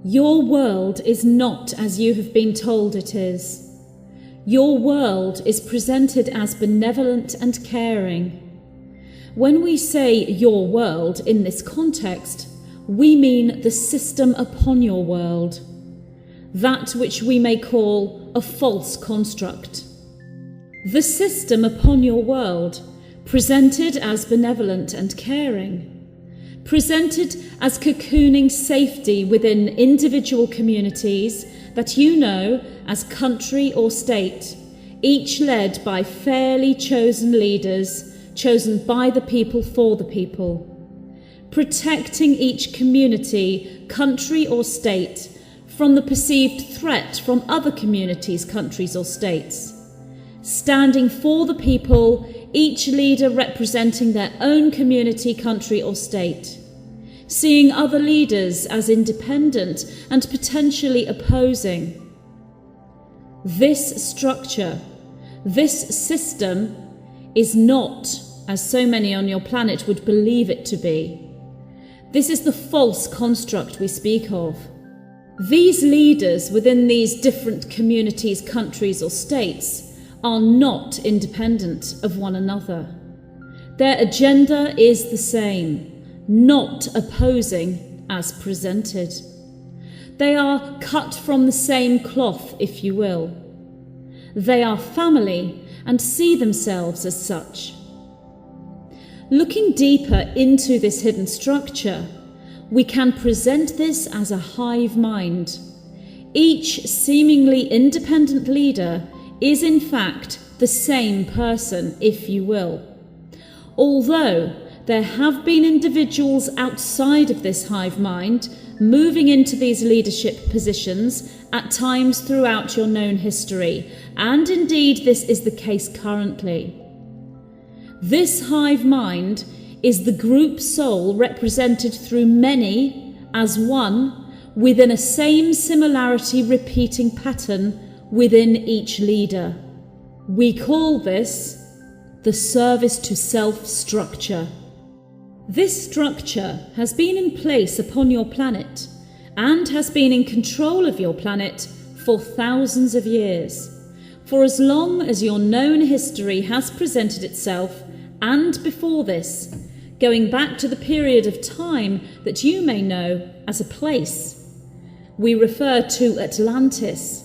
Your world is not as you have been told it is. Your world is presented as benevolent and caring. When we say your world in this context, we mean the system upon your world, that which we may call a false construct. The system upon your world, presented as benevolent and caring, presented as cocooning safety within individual communities that you know as country or state, each led by fairly chosen leaders, chosen by the people for the people, protecting each community, country or state from the perceived threat from other communities, countries or states, standing for the people, each leader representing their own community, country or state, seeing other leaders as independent and potentially opposing. This structure, this system, is not as so many on your planet would believe it to be. This is the false construct we speak of. These leaders within these different communities, countries or states are not independent of one another. Their agenda is the same, not opposing as presented. They are cut from the same cloth, if you will. They are family and see themselves as such. Looking deeper into this hidden structure, we can present this as a hive mind. Each seemingly independent leader is in fact the same person, if you will. Although there have been individuals outside of this hive mind moving into these leadership positions at times throughout your known history, and indeed this is the case currently. This hive mind is the group soul represented through many as one within a same similarity repeating pattern within each leader. We call this the service to self structure. This structure has been in place upon your planet and has been in control of your planet for thousands of years, for as long as your known history has presented itself, and before this, going back to the period of time that you may know as a place. We refer to Atlantis.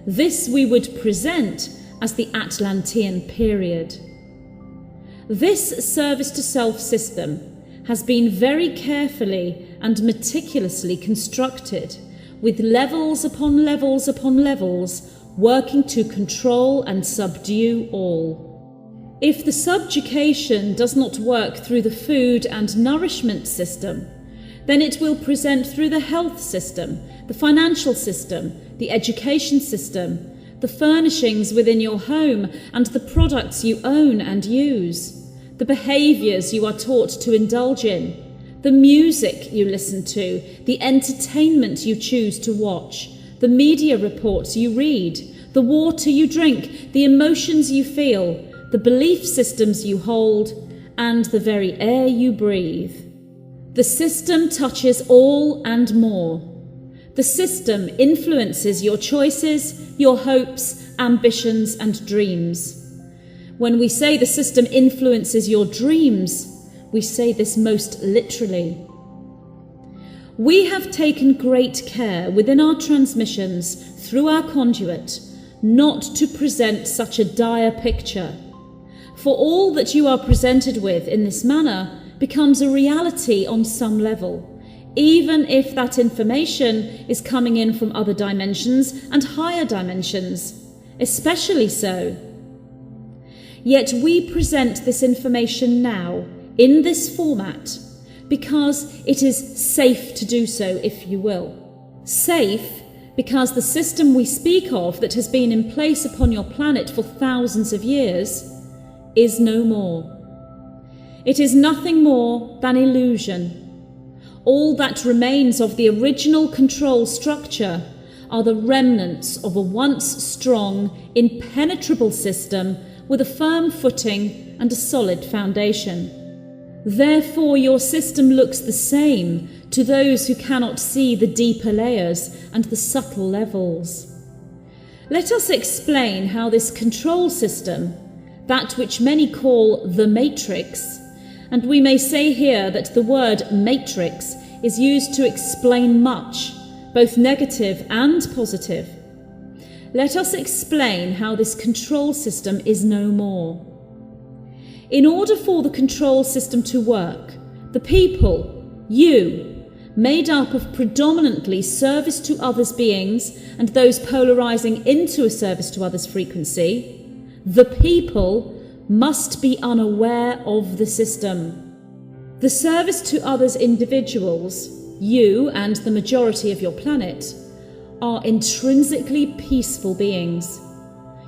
This we would present as the Atlantean period. This service to self system has been very carefully and meticulously constructed, with levels upon levels upon levels, working to control and subdue all. If the subjugation does not work through the food and nourishment system, then it will present through the health system, the financial system, the education system, the furnishings within your home and the products you own and use, the behaviours you are taught to indulge in, the music you listen to, the entertainment you choose to watch, the media reports you read, the water you drink, the emotions you feel, the belief systems you hold, and the very air you breathe. The system touches all and more. The system influences your choices, your hopes, ambitions, and dreams. When we say the system influences your dreams, we say this most literally. We have taken great care within our transmissions through our conduit not to present such a dire picture, for all that you are presented with in this manner becomes a reality on some level, even if that information is coming in from other dimensions and higher dimensions, especially so. Yet we present this information now in this format because it is safe to do so, if you will. Safe because the system we speak of that has been in place upon your planet for thousands of years is no more. It is nothing more than illusion. All that remains of the original control structure are the remnants of a once strong, impenetrable system with a firm footing and a solid foundation. Therefore, your system looks the same to those who cannot see the deeper layers and the subtle levels. Let us explain how this control system, that which many call the matrix, and we may say here that the word matrix is used to explain much, both negative and positive. Let us explain how this control system is no more. In order for the control system to work, the people, you, made up of predominantly service to others beings and those polarizing into a service to others frequency, the people must be unaware of the system. The service to others individuals, you and the majority of your planet, are intrinsically peaceful beings.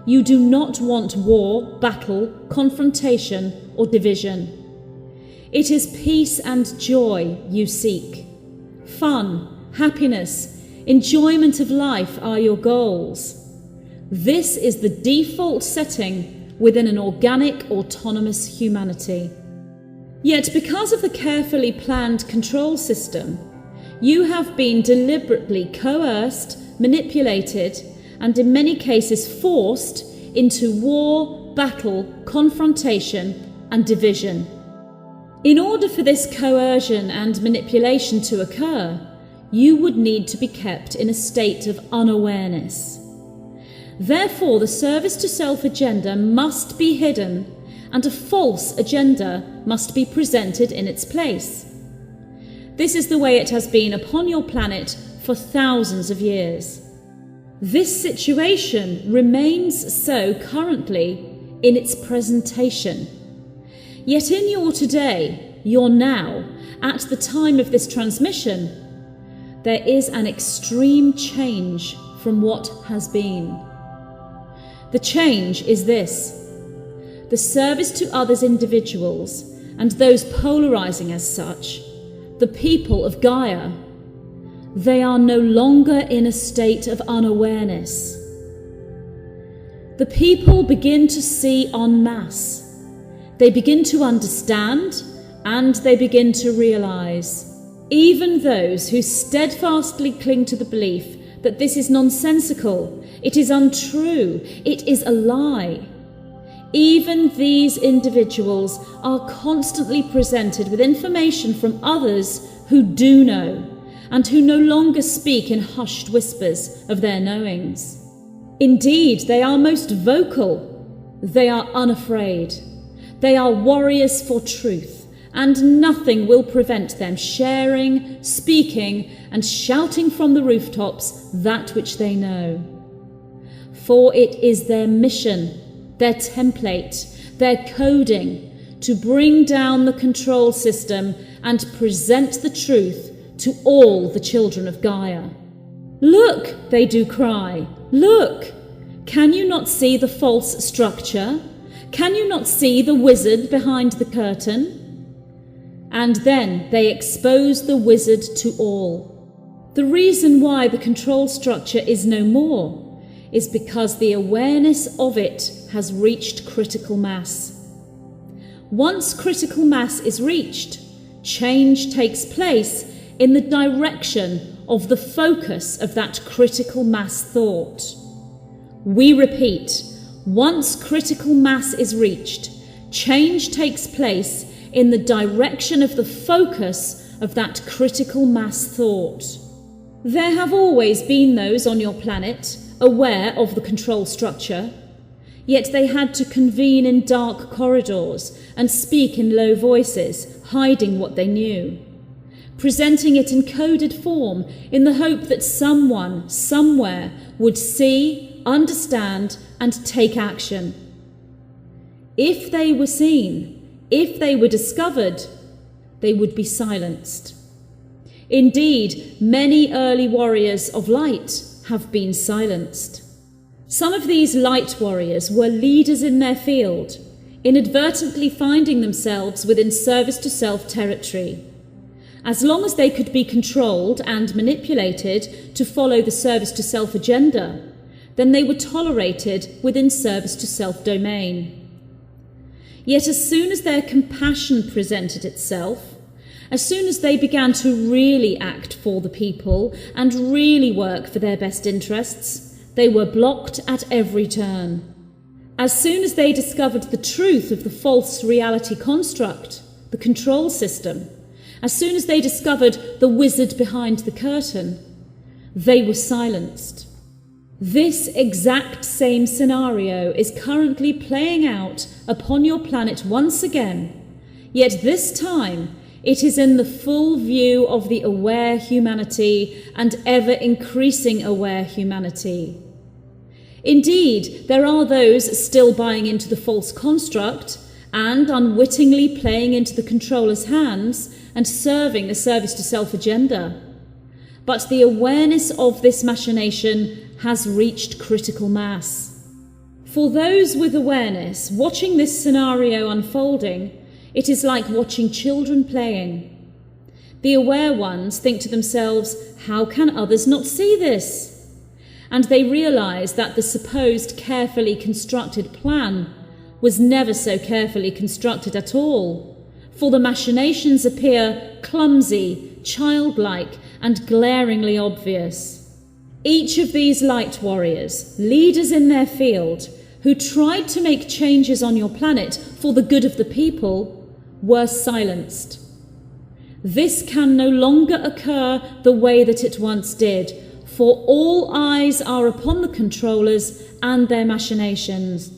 You do not want war, battle, confrontation, or division. It is peace and joy you seek. Fun, happiness, enjoyment of life are your goals. This is the default setting within an organic, autonomous humanity. Yet because of the carefully planned control system, you have been deliberately coerced, manipulated, and in many cases forced into war, battle, confrontation, and division. In order for this coercion and manipulation to occur, you would need to be kept in a state of unawareness. Therefore, the service to self agenda must be hidden, and a false agenda must be presented in its place. This is the way it has been upon your planet for thousands of years. This situation remains so currently in its presentation. Yet in your today, your now, at the time of this transmission, there is an extreme change from what has been. The change is this: the service to others individuals and those polarizing as such, the people of Gaia, they are no longer in a state of unawareness. The people begin to see en masse. They begin to understand and they begin to realize. Even those who steadfastly cling to the belief that this is nonsensical, it is untrue, it is a lie. Even these individuals are constantly presented with information from others who do know and who no longer speak in hushed whispers of their knowings. Indeed, they are most vocal. They are unafraid. They are warriors for truth, and nothing will prevent them sharing, speaking, and shouting from the rooftops that which they know. For it is their mission, their template, their coding to bring down the control system and present the truth to all the children of Gaia. Look, they do cry, look! Can you not see the false structure? Can you not see the wizard behind the curtain? And then they expose the wizard to all. The reason why the control structure is no more is because the awareness of it has reached critical mass. Once critical mass is reached, change takes place in the direction of the focus of that critical mass thought. We repeat, once critical mass is reached, change takes place in the direction of the focus of that critical mass thought. There have always been those on your planet aware of the control structure, yet they had to convene in dark corridors and speak in low voices, hiding what they knew, presenting it in coded form in the hope that someone, somewhere, would see, understand, and take action. If they were seen, if they were discovered, they would be silenced. Indeed, many early warriors of light have been silenced. Some of these light warriors were leaders in their field, inadvertently finding themselves within service-to-self territory. As long as they could be controlled and manipulated to follow the service-to-self agenda, then they were tolerated within service-to-self domain. Yet as soon as their compassion presented itself, as soon as they began to really act for the people and really work for their best interests, they were blocked at every turn. As soon as they discovered the truth of the false reality construct, the control system, as soon as they discovered the wizard behind the curtain, they were silenced. This exact same scenario is currently playing out upon your planet once again, yet this time it is in the full view of the aware humanity and ever-increasing aware humanity. Indeed, there are those still buying into the false construct and unwittingly playing into the controller's hands and serving the service to self agenda. But the awareness of this machination has reached critical mass. For those with awareness, watching this scenario unfolding, it is like watching children playing. The aware ones think to themselves, how can others not see this? And they realise that the supposed carefully constructed plan was never so carefully constructed at all, for the machinations appear clumsy, childlike, and glaringly obvious. Each of these light warriors, leaders in their field, who tried to make changes on your planet for the good of the people, were silenced. This can no longer occur the way that it once did, for all eyes are upon the controllers and their machinations.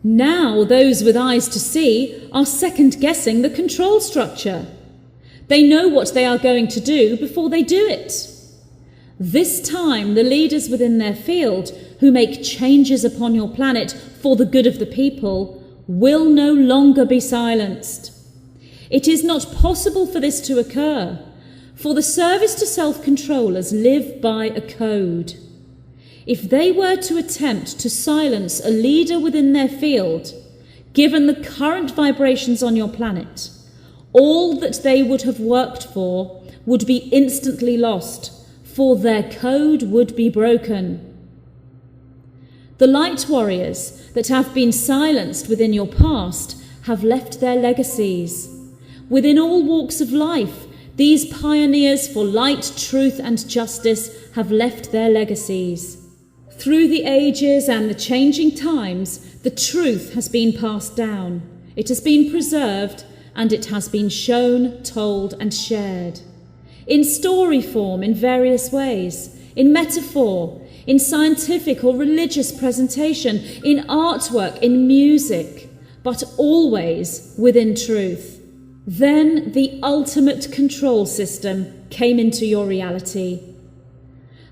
Now those with eyes to see are second-guessing the control structure. They know what they are going to do before they do it. This time, the leaders within their field who make changes upon your planet for the good of the people will no longer be silenced. It is not possible for this to occur, for the service to self-controllers live by a code. If they were to attempt to silence a leader within their field, given the current vibrations on your planet, all that they would have worked for would be instantly lost, for their code would be broken. The light warriors that have been silenced within your past have left their legacies. Within all walks of life, these pioneers for light, truth and justice have left their legacies. Through the ages and the changing times, the truth has been passed down. It has been preserved and it has been shown, told and shared. In story form in various ways, in metaphor, in scientific or religious presentation, in artwork, in music, but always within truth. Then the ultimate control system came into your reality.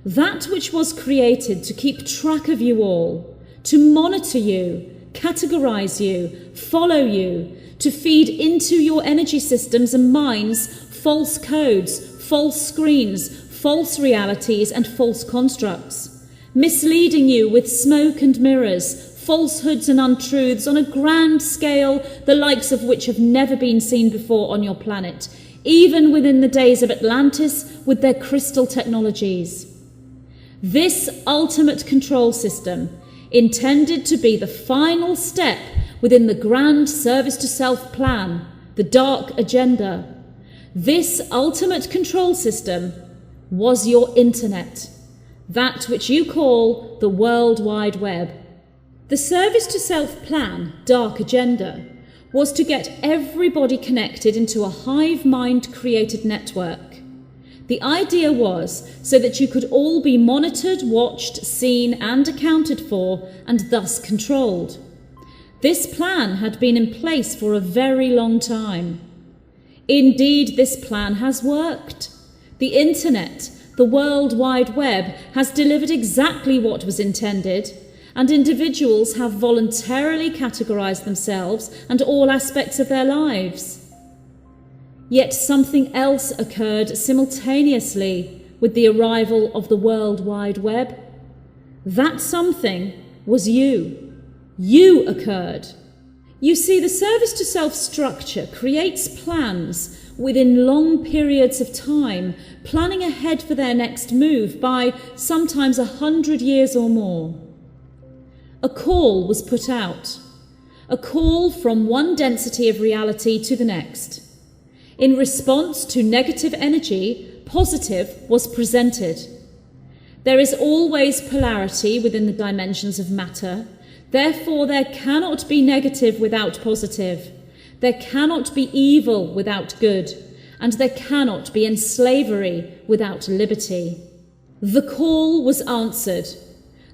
That which was created to keep track of you all, to monitor you, categorize you, follow you, to feed into your energy systems and minds false codes, false screens, false realities and false constructs, misleading you with smoke and mirrors, falsehoods and untruths on a grand scale, the likes of which have never been seen before on your planet, even within the days of Atlantis with their crystal technologies. This ultimate control system, intended to be the final step within the grand service to self plan, the dark agenda, this ultimate control system was your internet, that which you call the World Wide Web. The service to self plan, dark agenda, was to get everybody connected into a hive mind created network. The idea was so that you could all be monitored, watched, seen and accounted for and thus controlled. This plan had been in place for a very long time. Indeed, this plan has worked. The internet, the World Wide Web, has delivered exactly what was intended, and individuals have voluntarily categorized themselves and all aspects of their lives. Yet something else occurred simultaneously with the arrival of the World Wide Web. That something was you. You occurred. You see, the service to self structure creates plans within long periods of time, planning ahead for their next move by sometimes 100 years or more. A call was put out. a call from one density of reality to the next. In response to negative energy, positive was presented. There is always polarity within the dimensions of matter. Therefore, there cannot be negative without positive. There cannot be evil without good, and there cannot be enslavery without liberty. The call was answered.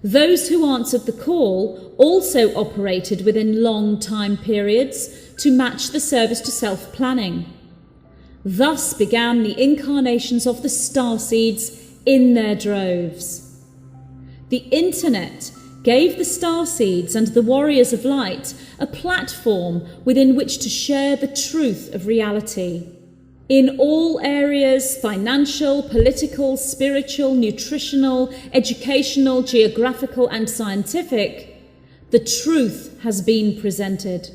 Those who answered the call also operated within long time periods to match the service to self-planning. Thus began the incarnations of the starseeds in their droves. The internet gave the starseeds and the warriors of light a platform within which to share the truth of reality. In all areas, financial, political, spiritual, nutritional, educational, geographical and scientific, the truth has been presented.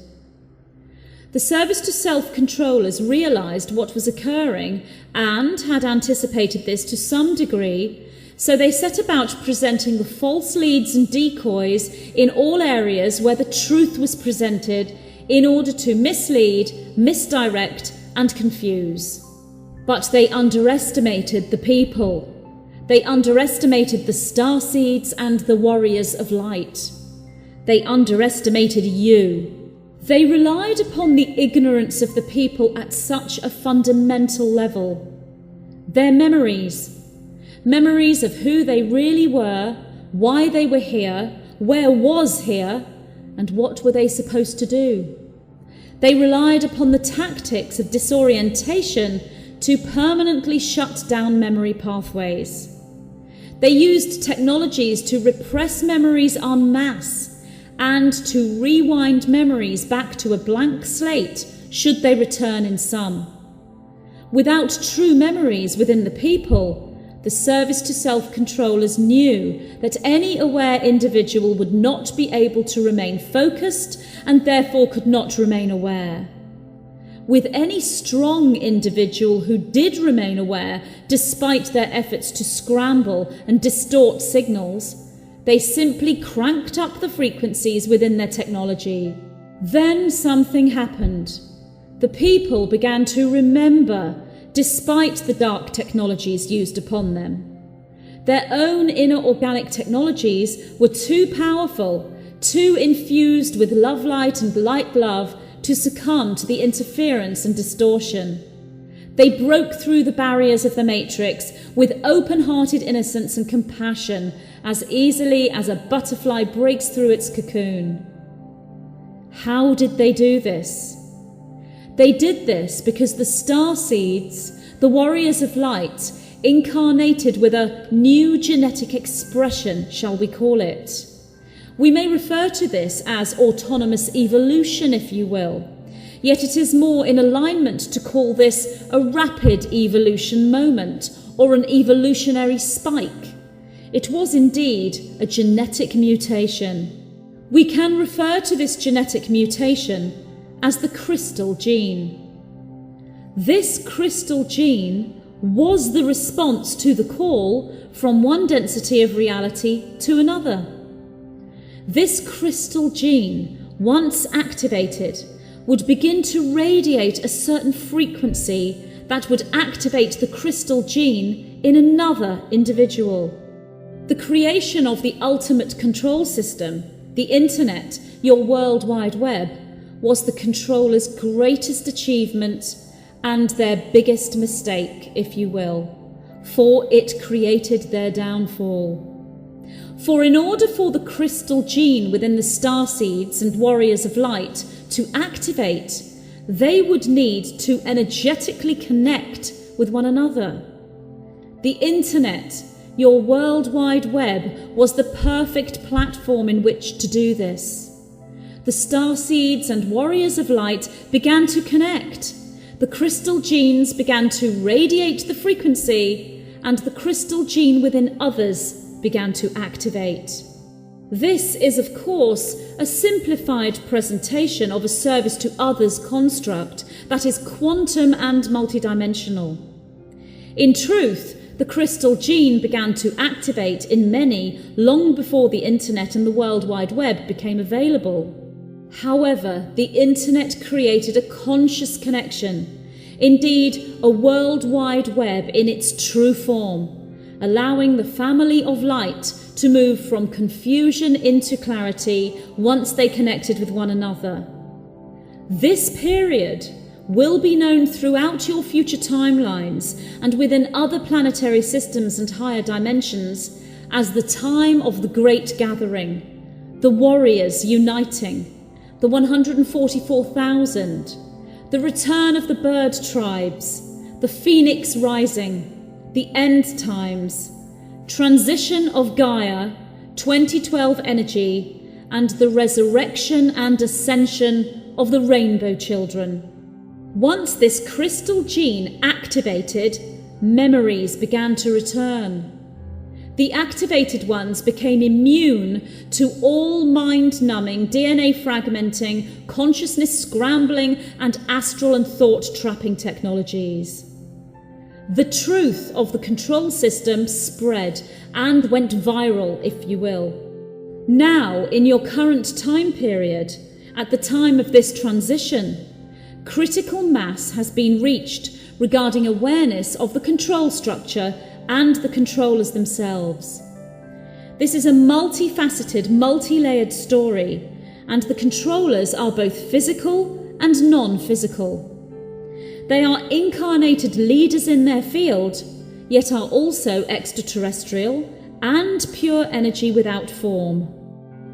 The service to self-controllers realised what was occurring and had anticipated this to some degree, so they set about presenting the false leads and decoys in all areas where the truth was presented in order to mislead, misdirect and confuse. But they underestimated the people. They underestimated the starseeds and the warriors of light. They underestimated you. They relied upon the ignorance of the people at such a fundamental level. Their memories of who they really were, why they were here, where was here, and what were they supposed to do. They relied upon the tactics of disorientation to permanently shut down memory pathways. They used technologies to repress memories en masse and to rewind memories back to a blank slate should they return in some. Without true memories within the people, the service to self-controllers knew that any aware individual would not be able to remain focused and therefore could not remain aware. With any strong individual who did remain aware despite their efforts to scramble and distort signals, they simply cranked up the frequencies within their technology. Then something happened. The people began to remember despite the dark technologies used upon them. Their own inner organic technologies were too powerful, too infused with love light and light love to succumb to the interference and distortion. They broke through the barriers of the matrix with open-hearted innocence and compassion as easily as a butterfly breaks through its cocoon. How did they do this? They did this because the starseeds, the warriors of light, incarnated with a new genetic expression, shall we call it. We may refer to this as autonomous evolution, if you will, yet it is more in alignment to call this a rapid evolution moment or an evolutionary spike. It was indeed a genetic mutation. We can refer to this genetic mutation as the crystal gene. This crystal gene was the response to the call from one density of reality to another. This crystal gene, once activated, would begin to radiate a certain frequency that would activate the crystal gene in another individual. The creation of the ultimate control system, the internet, your World Wide Web, was the controllers' greatest achievement and their biggest mistake, if you will, for it created their downfall. For in order for the crystal gene within the starseeds and warriors of light to activate, they would need to energetically connect with one another. The internet, your World Wide Web, was the perfect platform in which to do this. The starseeds and warriors of light began to connect. The crystal genes began to radiate the frequency, and the crystal gene within others began to activate. This is, of course, a simplified presentation of a service to others construct that is quantum and multidimensional. In truth, the crystal gene began to activate in many long before the internet and the World Wide Web became available. However, the internet created a conscious connection, indeed a World Wide Web in its true form, allowing the family of light to move from confusion into clarity once they connected with one another. This period will be known throughout your future timelines and within other planetary systems and higher dimensions as the time of the Great Gathering, the warriors uniting, the 144,000, the return of the bird tribes, the phoenix rising, the end times, transition of Gaia, 2012 energy, and the resurrection and ascension of the rainbow children. Once this crystal gene activated, memories began to return. The activated ones became immune to all mind-numbing, DNA fragmenting, consciousness scrambling, and astral and thought-trapping technologies. The truth of the control system spread and went viral, if you will. Now, in your current time period, at the time of this transition, critical mass has been reached regarding awareness of the control structure and the controllers themselves. This is a multifaceted, multi-layered story, and the controllers are both physical and non-physical. They are incarnated leaders in their field, yet are also extraterrestrial and pure energy without form.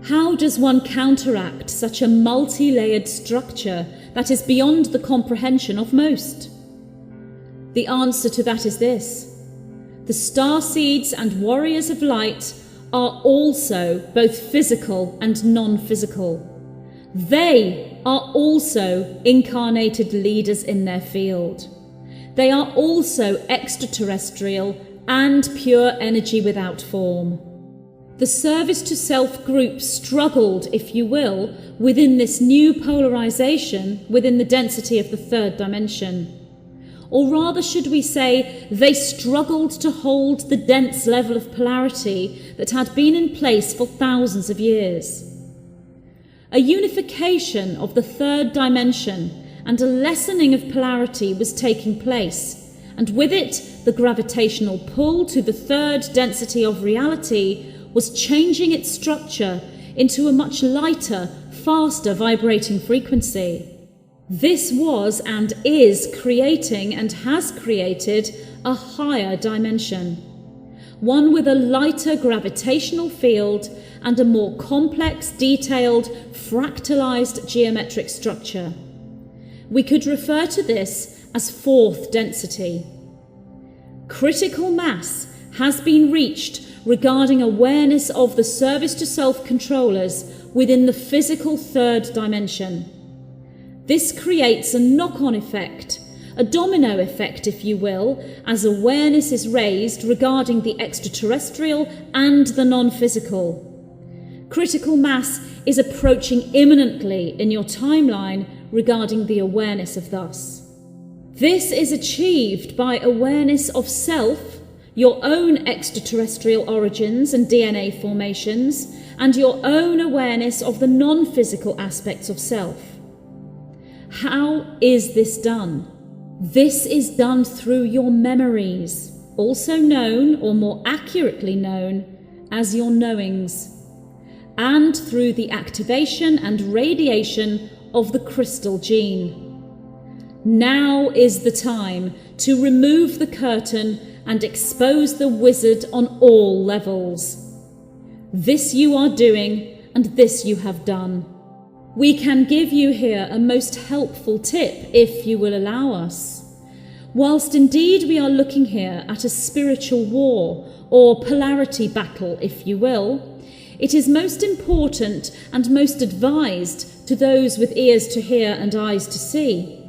How does one counteract such a multi-layered structure that is beyond the comprehension of most? The answer to that is this. The starseeds and warriors of light are also both physical and non-physical. They are also incarnated leaders in their field. They are also extraterrestrial and pure energy without form. The service to self group struggled, if you will, within this new polarization within the density of the third dimension. Or rather, should we say, they struggled to hold the dense level of polarity that had been in place for thousands of years. A unification of the third dimension and a lessening of polarity was taking place, and with it, the gravitational pull to the third density of reality was changing its structure into a much lighter, faster vibrating frequency. This was and is creating and has created a higher dimension, one with a lighter gravitational field and a more complex, detailed, fractalized geometric structure. We could refer to this as fourth density. Critical mass has been reached regarding awareness of the service to self-controllers within the physical third dimension. This creates a knock-on effect, a domino effect, if you will, as awareness is raised regarding the extraterrestrial and the non-physical. Critical mass is approaching imminently in your timeline regarding the awareness of thus. This is achieved by awareness of self, your own extraterrestrial origins and DNA formations, and your own awareness of the non-physical aspects of self. How is this done? This is done through your memories, also known, or more accurately known, as your knowings, and through the activation and radiation of the crystal gene. Now is the time to remove the curtain and expose the wizard on all levels. This you are doing, and this you have done. We can give you here a most helpful tip, if you will allow us. Whilst indeed we are looking here at a spiritual war, or polarity battle, if you will, it is most important and most advised to those with ears to hear and eyes to see,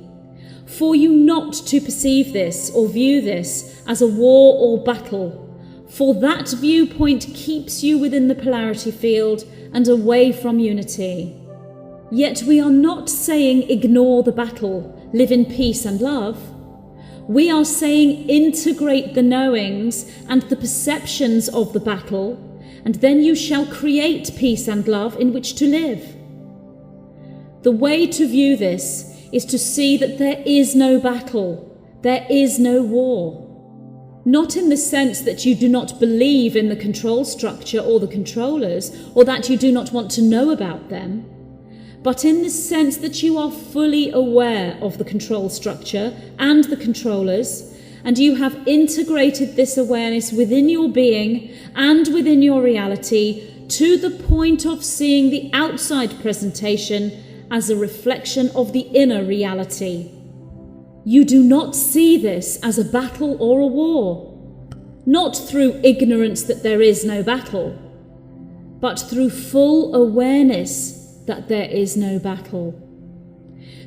for you not to perceive this or view this as a war or battle, for that viewpoint keeps you within the polarity field and away from unity. Yet we are not saying ignore the battle, live in peace and love. We are saying integrate the knowings and the perceptions of the battle, and then you shall create peace and love in which to live. The way to view this is to see that there is no battle, there is no war. Not in the sense that you do not believe in the control structure or the controllers, or that you do not want to know about them, but in the sense that you are fully aware of the control structure and the controllers, and you have integrated this awareness within your being and within your reality to the point of seeing the outside presentation as a reflection of the inner reality. You do not see this as a battle or a war, not through ignorance that there is no battle, but through full awareness that there is no battle.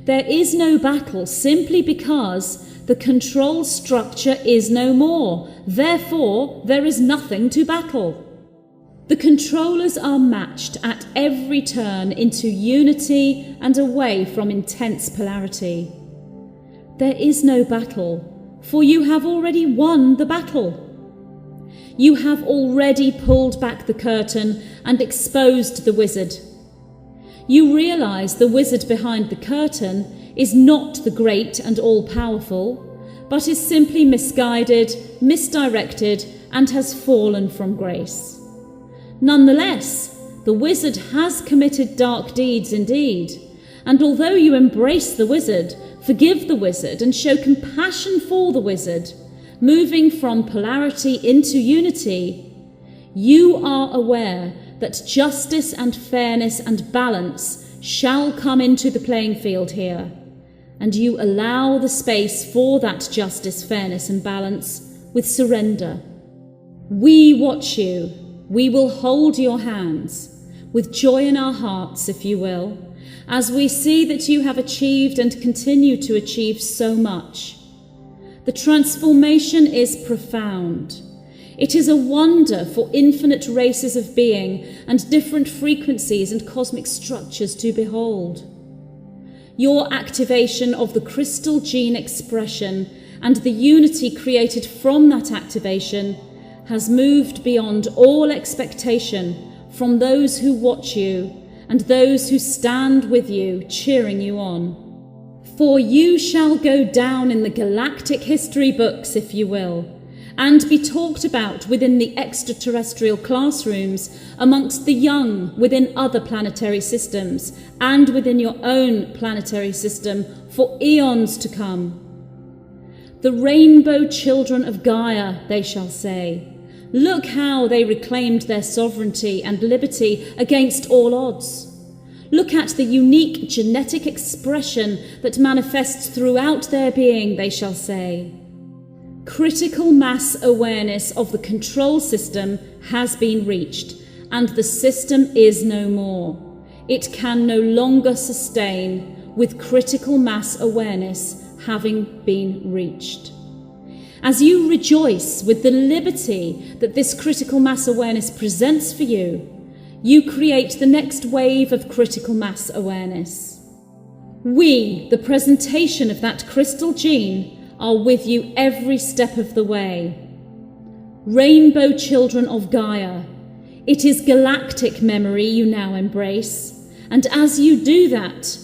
There is no battle simply because the control structure is no more. Therefore, there is nothing to battle. The controllers are matched at every turn into unity and away from intense polarity. There is no battle, for you have already won the battle. You have already pulled back the curtain and exposed the wizard. You realize the wizard behind the curtain is not the great and all-powerful, but is simply misguided, misdirected, and has fallen from grace. Nonetheless, the wizard has committed dark deeds indeed, and although you embrace the wizard, forgive the wizard, and show compassion for the wizard, moving from polarity into unity, you are aware that justice and fairness and balance shall come into the playing field here, and you allow the space for that justice, fairness and balance with surrender. We watch you. We will hold your hands, with joy in our hearts, if you will, as we see that you have achieved and continue to achieve so much. The transformation is profound. It is a wonder for infinite races of being and different frequencies and cosmic structures to behold. Your activation of the crystal gene expression and the unity created from that activation has moved beyond all expectation from those who watch you and those who stand with you, cheering you on. For you shall go down in the galactic history books, if you will, and be talked about within the extraterrestrial classrooms, amongst the young within other planetary systems, and within your own planetary system for eons to come. The rainbow children of Gaia, they shall say. Look how they reclaimed their sovereignty and liberty against all odds. Look at the unique genetic expression that manifests throughout their being, they shall say. Critical mass awareness of the control system has been reached, and the system is no more. It can no longer sustain with critical mass awareness having been reached. As you rejoice with the liberty that this critical mass awareness presents for you, you create the next wave of critical mass awareness. We, the presentation of that crystal gene, are with you every step of the way. Rainbow children of Gaia, it is galactic memory you now embrace, and as you do that,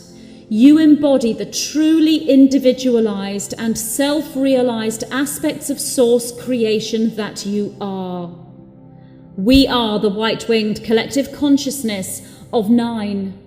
you embody the truly individualized and self-realized aspects of source creation that you are. We are the white-winged collective consciousness of 9.